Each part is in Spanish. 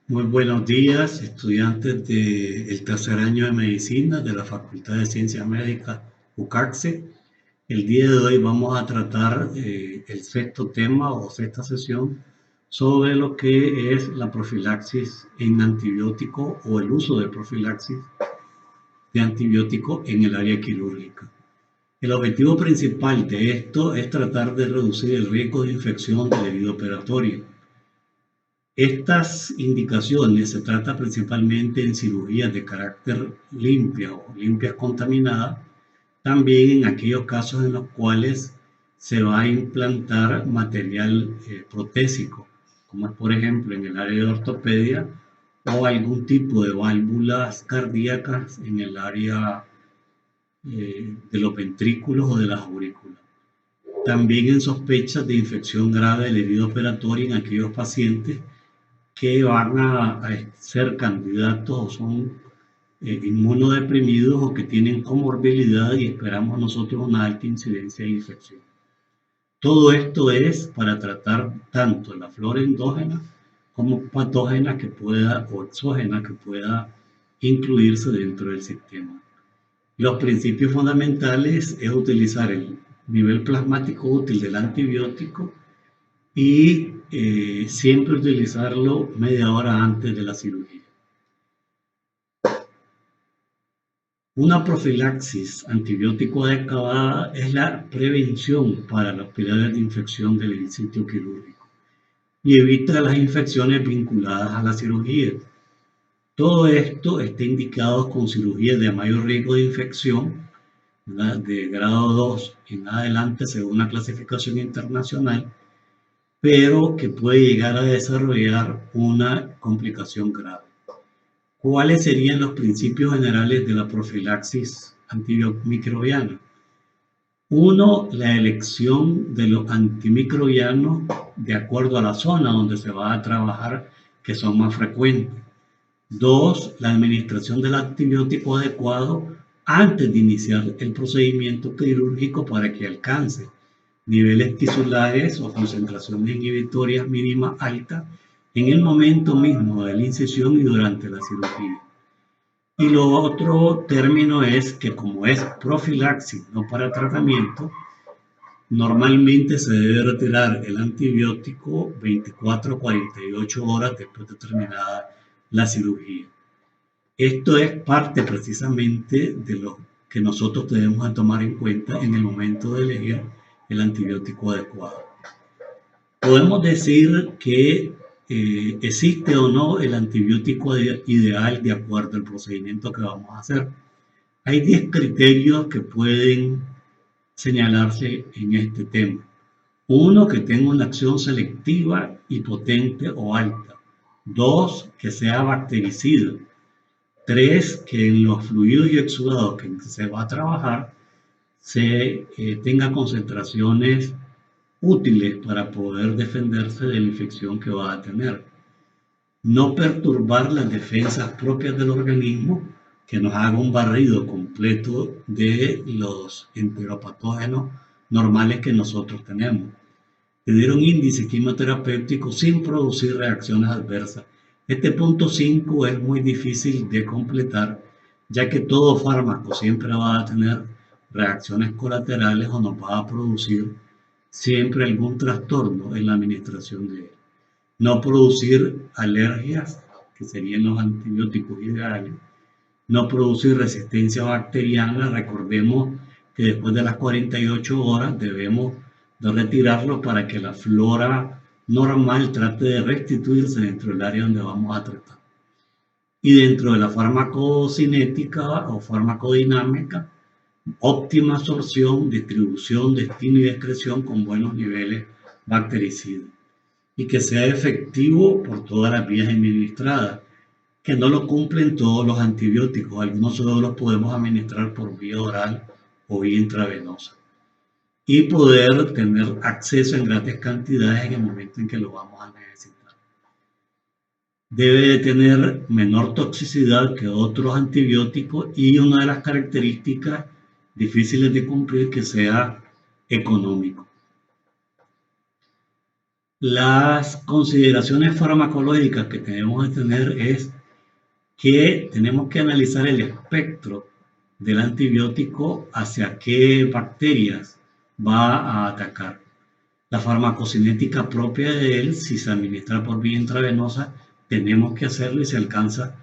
Muy buenos días, estudiantes del tercer año de medicina de la Facultad de Ciencias Médicas UCACSE. El día de hoy vamos a tratar el sexto tema o sexta sesión sobre lo que es la profilaxis en antibiótico o el uso de profilaxis de antibiótico en el área quirúrgica. El objetivo principal de esto es tratar de reducir el riesgo de infección del herido operatorio. Estas indicaciones se trata principalmente en cirugías de carácter limpia o limpias contaminadas, también en aquellos casos en los cuales se va a implantar material protésico, como es por ejemplo en el área de ortopedia o algún tipo de válvulas cardíacas en el área de los ventrículos o de las aurículas. También en sospechas de infección grave del herido operatorio en aquellos pacientes que van a ser candidatos o son inmunodeprimidos o que tienen comorbilidad y esperamos nosotros una alta incidencia de infección. Todo esto es para tratar tanto la flora endógena como patógena que pueda o exógena que pueda incluirse dentro del sistema. Los principios fundamentales es utilizar el nivel plasmático útil del antibiótico y siempre utilizarlo media hora antes de la cirugía. Una profilaxis antibiótico adecuada es la prevención para las piedras de infección del sitio quirúrgico y evita las infecciones vinculadas a la cirugía. Todo esto está indicado con cirugías de mayor riesgo de infección, ¿verdad?, de grado 2 en adelante según la clasificación internacional, pero que puede llegar a desarrollar una complicación grave. ¿Cuáles serían los principios generales de la profilaxis antimicrobiana? Uno, la elección de los antimicrobianos de acuerdo a la zona donde se va a trabajar, que son más frecuentes. Dos, la administración del antibiótico adecuado antes de iniciar el procedimiento quirúrgico para que alcance niveles tisulares o concentraciones inhibitorias mínimas altas en el momento mismo de la incisión y durante la cirugía. Y lo otro término es que como es profilaxis, no para tratamiento, normalmente se debe retirar el antibiótico 24 a 48 horas después de terminada la cirugía. Esto es parte precisamente de lo que nosotros debemos tomar en cuenta en el momento de elegir el antibiótico adecuado. Podemos decir que existe o no el antibiótico ideal de acuerdo al procedimiento que vamos a hacer. Hay 10 criterios que pueden señalarse en este tema. Uno, que tenga una acción selectiva y potente o alta. Dos, que sea bactericida. Tres, que en los fluidos y exudados que se va a trabajar se tenga concentraciones útiles para poder defenderse de la infección que va a tener. No perturbar las defensas propias del organismo, que nos haga un barrido completo de los enteropatógenos normales que nosotros tenemos. Tener un índice quimioterapéutico sin producir reacciones adversas. Este punto 5 es muy difícil de completar, ya que todo fármaco siempre va a tener reacciones colaterales o nos va a producir siempre algún trastorno en la administración de él. No producir alergias, que serían los antibióticos ideales. No producir resistencia bacteriana. Recordemos que después de las 48 horas debemos de retirarlo para que la flora normal trate de restituirse dentro del área donde vamos a tratar. Y dentro de la farmacocinética o farmacodinámica, óptima absorción, distribución, destino y excreción con buenos niveles bactericidas. Y que sea efectivo por todas las vías administradas, que no lo cumplen todos los antibióticos. Algunos solo los podemos administrar por vía oral o vía intravenosa. Y poder tener acceso en grandes cantidades en el momento en que lo vamos a necesitar. Debe de tener menor toxicidad que otros antibióticos y una de las características difíciles de cumplir, que sea económico. Las consideraciones farmacológicas que tenemos que tener es que tenemos que analizar el espectro del antibiótico hacia qué bacterias va a atacar. La farmacocinética propia de él, si se administra por vía intravenosa, tenemos que hacerlo y se alcanza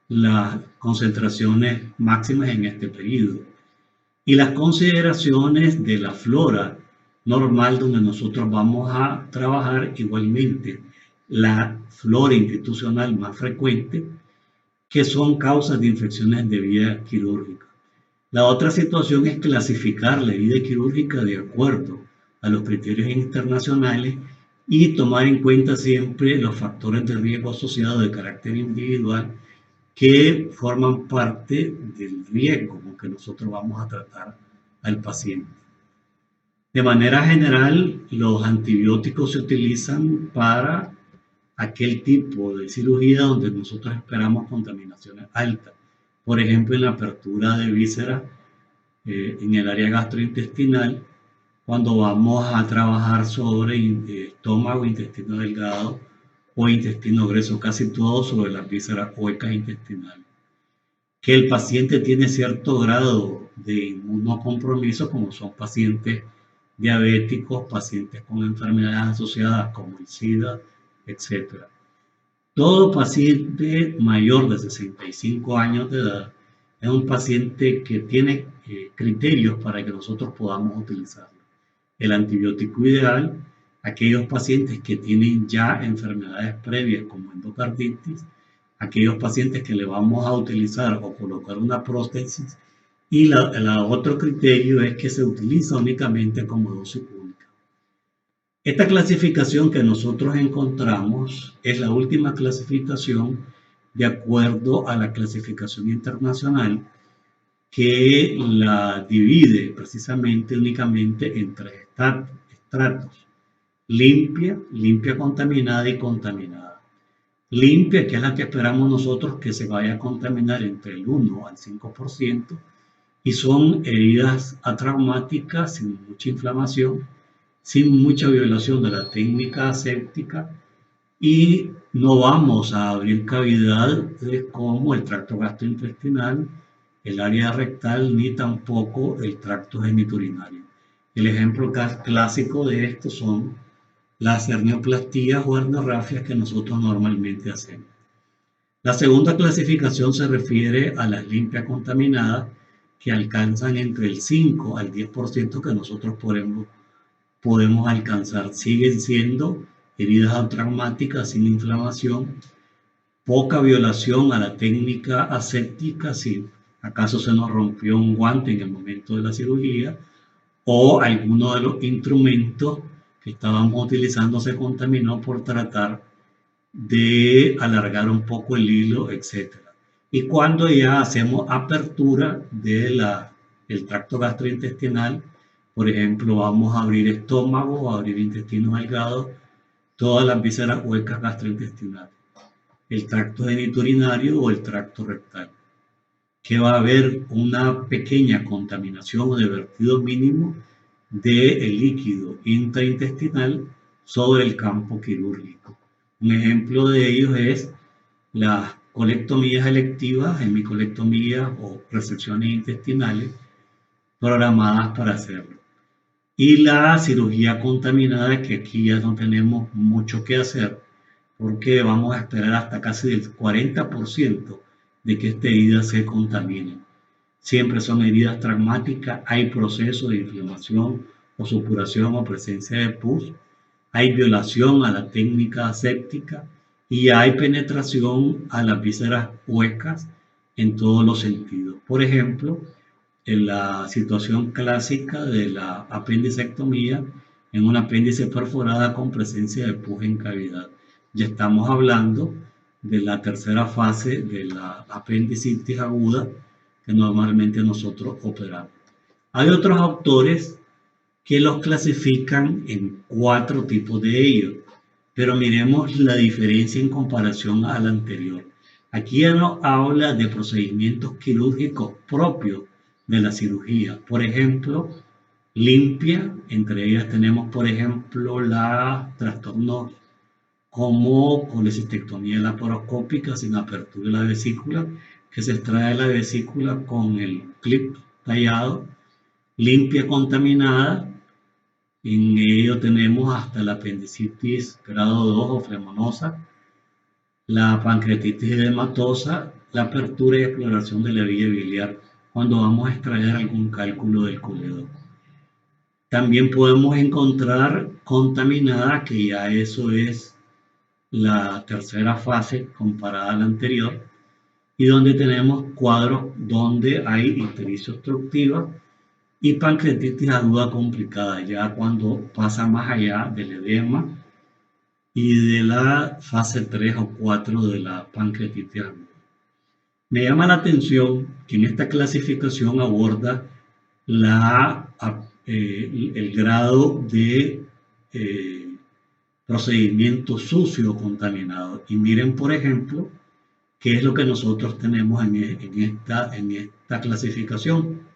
las concentraciones máximas en este periodo. Y las consideraciones de la flora normal donde nosotros vamos a trabajar igualmente, la flora institucional más frecuente, que son causas de infecciones de vía quirúrgica. La otra situación es clasificar la herida quirúrgica de acuerdo a los criterios internacionales y tomar en cuenta siempre los factores de riesgo asociados de carácter individual que forman parte del riesgo con que nosotros vamos a tratar al paciente. De manera general, los antibióticos se utilizan para aquel tipo de cirugía donde nosotros esperamos contaminaciones altas. Por ejemplo, en la apertura de vísceras en el área gastrointestinal, cuando vamos a trabajar sobre estómago, intestino delgado o intestino grueso, casi todo sobre las vísceras huecas intestinales. Que el paciente tiene cierto grado de inmunocompromiso, como son pacientes diabéticos, pacientes con enfermedades asociadas como el SIDA, etc. Todo paciente mayor de 65 años de edad es un paciente que tiene criterios para que nosotros podamos utilizarlo. El antibiótico ideal, aquellos pacientes que tienen ya enfermedades previas como endocarditis, aquellos pacientes que le vamos a utilizar o colocar una prótesis, y la otro criterio es que se utiliza únicamente como dosis única. Esta clasificación que nosotros encontramos es la última clasificación de acuerdo a la clasificación internacional que la divide precisamente únicamente en tres estratos: limpia, limpia contaminada y contaminada. Limpia, que es la que esperamos nosotros que se vaya a contaminar entre el 1 al 5%, y son heridas atraumáticas sin mucha inflamación, sin mucha violación de la técnica aséptica, y no vamos a abrir cavidades como el tracto gastrointestinal, el área rectal, ni tampoco el tracto genitourinario. El ejemplo clásico de esto son las hernioplastías o herniorrafias que nosotros normalmente hacemos. La segunda clasificación se refiere a las limpias contaminadas, que alcanzan entre el 5 al 10% que nosotros podemos alcanzar. Siguen siendo heridas traumáticas sin inflamación, poca violación a la técnica aséptica, si acaso se nos rompió un guante en el momento de la cirugía o alguno de los instrumentos que estábamos utilizando se contaminó por tratar de alargar un poco el hilo, etc. Y cuando ya hacemos apertura del tracto gastrointestinal, por ejemplo, vamos a abrir estómago, a abrir intestino delgado, todas las vísceras huecas gastrointestinales, el tracto genitourinario o el tracto rectal, que va a haber una pequeña contaminación o de vertido mínimo del líquido intraintestinal sobre el campo quirúrgico. Un ejemplo de ello es las colectomías electivas, hemicolectomías o resecciones intestinales programadas para hacerlo. Y la cirugía contaminada, que aquí ya no tenemos mucho que hacer, porque vamos a esperar hasta casi el 40% de que esta herida se contamine. Siempre son heridas traumáticas, hay proceso de inflamación o supuración o presencia de pus, hay violación a la técnica aséptica y hay penetración a las vísceras huecas en todos los sentidos. Por ejemplo, en la situación clásica de la apendicectomía, en un apéndice perforada con presencia de pus en cavidad. Ya estamos hablando de la tercera fase de la apendicitis aguda que normalmente nosotros operamos. Hay otros autores que los clasifican en 4 tipos de ellos, pero miremos la diferencia en comparación al anterior. Aquí ya nos habla de procedimientos quirúrgicos propios de la cirugía. Por ejemplo, limpia. Entre ellas tenemos, por ejemplo, la trastornos como colecistectomía laparoscópica sin apertura de la vesícula, que se extrae la vesícula con el clip tallado, limpia contaminada. En ello tenemos hasta la apendicitis grado 2 o flemonosa, la pancreatitis edematosa, la apertura y exploración de la vía biliar cuando vamos a extraer algún cálculo del coledoco. También podemos encontrar contaminada, que ya eso es la tercera fase comparada a la anterior, y donde tenemos cuadros donde hay ictericia obstructiva y pancreatitis aguda complicada, ya cuando pasa más allá del edema y de la fase 3 o 4 de la pancreatitis aguda. Me llama la atención que en esta clasificación aborda el grado de procedimiento sucio o contaminado. Y miren, por ejemplo, qué es lo que nosotros tenemos en esta clasificación.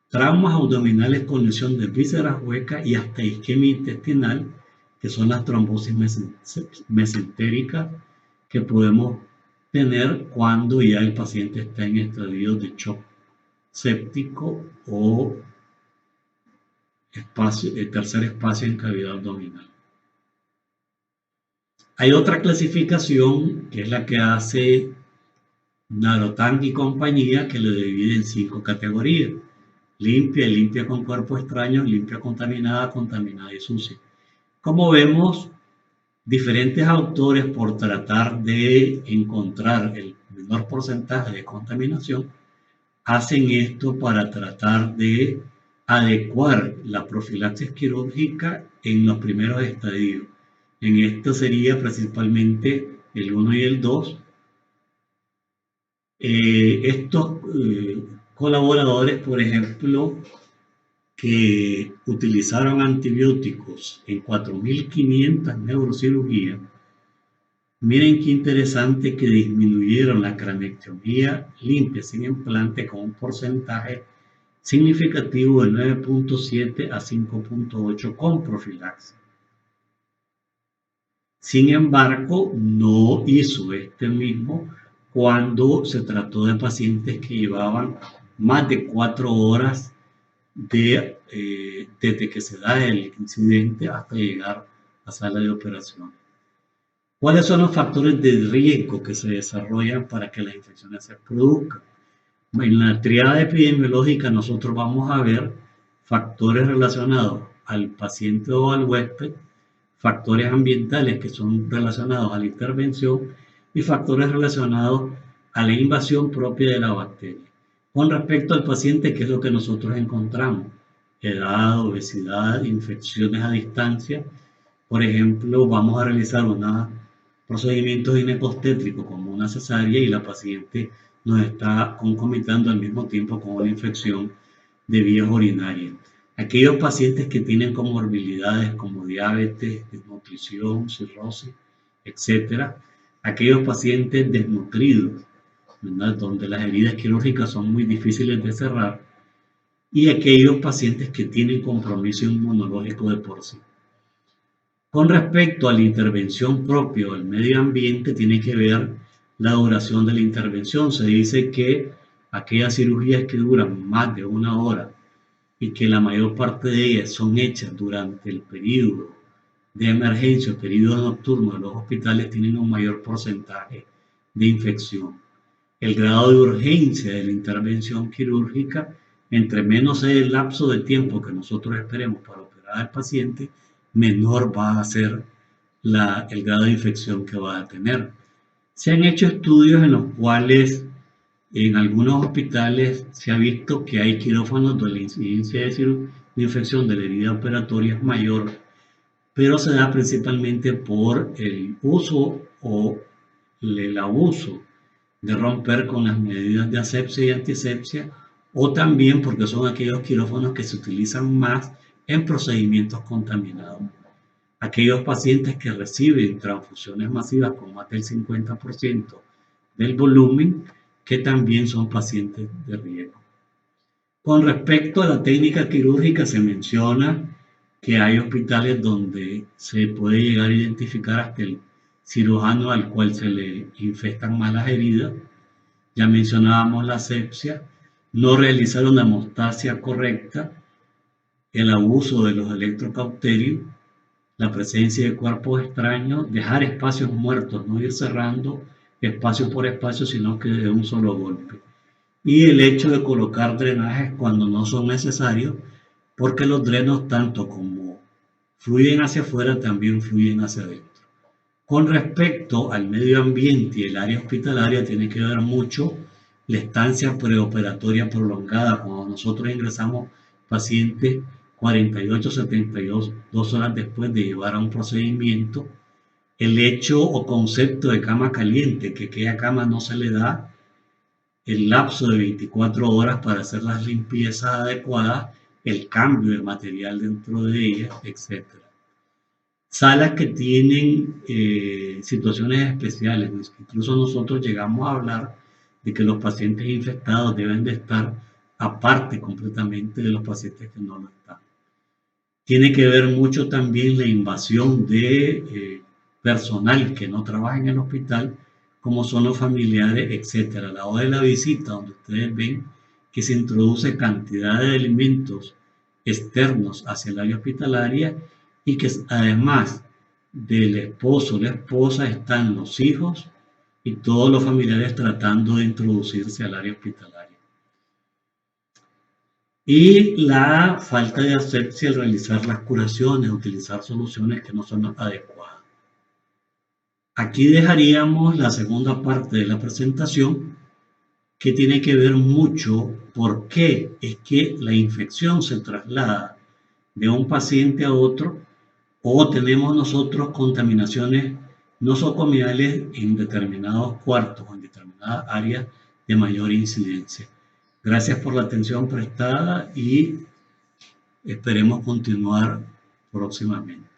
Traumas abdominales con lesión de vísceras huecas y hasta isquemia intestinal, que son las trombosis mesentéricas que podemos tener cuando ya el paciente está en estadio de shock séptico o tercer espacio en cavidad abdominal. Hay otra clasificación que es la que hace Narotang y compañía, que lo divide en 5 categorías: limpia, limpia con cuerpos extraños, limpia contaminada, contaminada y sucia. Como vemos, diferentes autores, por tratar de encontrar el menor porcentaje de contaminación, hacen esto para tratar de adecuar la profilaxis quirúrgica en los primeros estadios. En esto sería principalmente el 1 y el 2. Estos colaboradores, por ejemplo, que utilizaron antibióticos en 4.500 neurocirugías, miren qué interesante que disminuyeron la cranectomía limpia sin implante con un porcentaje significativo de 9.7 a 5.8 con profilaxis. Sin embargo, no hizo este mismo cuando se trató de pacientes que llevaban más de 4 horas desde que se da el incidente hasta llegar a sala de operaciones. ¿Cuáles son los factores de riesgo que se desarrollan para que las infecciones se produzcan? En la triada epidemiológica nosotros vamos a ver factores relacionados al paciente o al huésped, factores ambientales que son relacionados a la intervención y factores relacionados a la invasión propia de la bacteria. Con respecto al paciente, ¿qué es lo que nosotros encontramos? Edad, obesidad, infecciones a distancia. Por ejemplo, vamos a realizar un procedimiento ginecostétrico como una cesárea y la paciente nos está concomitando al mismo tiempo con una infección de vías urinarias. Aquellos pacientes que tienen comorbilidades como diabetes, desnutrición, cirrosis, etc. Aquellos pacientes desnutridos, ¿verdad?, donde las heridas quirúrgicas son muy difíciles de cerrar, y aquellos pacientes que tienen compromiso inmunológico de por sí. Con respecto a la intervención propia del medio ambiente, tiene que ver la duración de la intervención. Se dice que aquellas cirugías que duran más de 1 hora y que la mayor parte de ellas son hechas durante el periodo de emergencia, el periodo nocturno de los hospitales, tienen un mayor porcentaje de infección. El grado de urgencia de la intervención quirúrgica, entre menos sea el lapso de tiempo que nosotros esperemos para operar al paciente, menor va a ser el grado de infección que va a tener. Se han hecho estudios en los cuales en algunos hospitales se ha visto que hay quirófanos donde la incidencia de infección de la herida operatoria es mayor, pero se da principalmente por el uso o el abuso de romper con las medidas de asepsia y antisepsia, o también porque son aquellos quirófanos que se utilizan más en procedimientos contaminados. Aquellos pacientes que reciben transfusiones masivas con más del 50% del volumen, que también son pacientes de riesgo. Con respecto a la técnica quirúrgica, se menciona que hay hospitales donde se puede llegar a identificar hasta el cirujano al cual se le infectan malas heridas. Ya mencionábamos la asepsia, no realizar una hemostasia correcta, el abuso de los electrocauterios, la presencia de cuerpos extraños, dejar espacios muertos, no ir cerrando espacio por espacio, sino que de un solo golpe. Y el hecho de colocar drenajes cuando no son necesarios, porque los drenos, tanto como fluyen hacia afuera, también fluyen hacia adentro. Con respecto al medio ambiente y el área hospitalaria, tiene que ver mucho la estancia preoperatoria prolongada. Cuando nosotros ingresamos pacientes 48, 72 horas después de llevar a un procedimiento, el hecho o concepto de cama caliente, que aquella cama no se le da el lapso de 24 horas para hacer las limpiezas adecuadas, el cambio de material dentro de ella, etc. Salas que tienen situaciones especiales, incluso nosotros llegamos a hablar de que los pacientes infectados deben de estar aparte completamente de los pacientes que no lo están. Tiene que ver mucho también la invasión de personal que no trabaja en el hospital, como son los familiares, etcétera. A la hora de la visita, donde ustedes ven que se introduce cantidad de alimentos externos hacia el área hospitalaria y que además del esposo o la esposa están los hijos y todos los familiares tratando de introducirse al área hospitalaria. Y la falta de asepsia al realizar las curaciones, utilizar soluciones que no son adecuadas. Aquí dejaríamos la segunda parte de la presentación, que tiene que ver mucho por qué es que la infección se traslada de un paciente a otro, o tenemos nosotros contaminaciones nosocomiales en determinados cuartos o en determinadas áreas de mayor incidencia. Gracias por la atención prestada y esperemos continuar próximamente.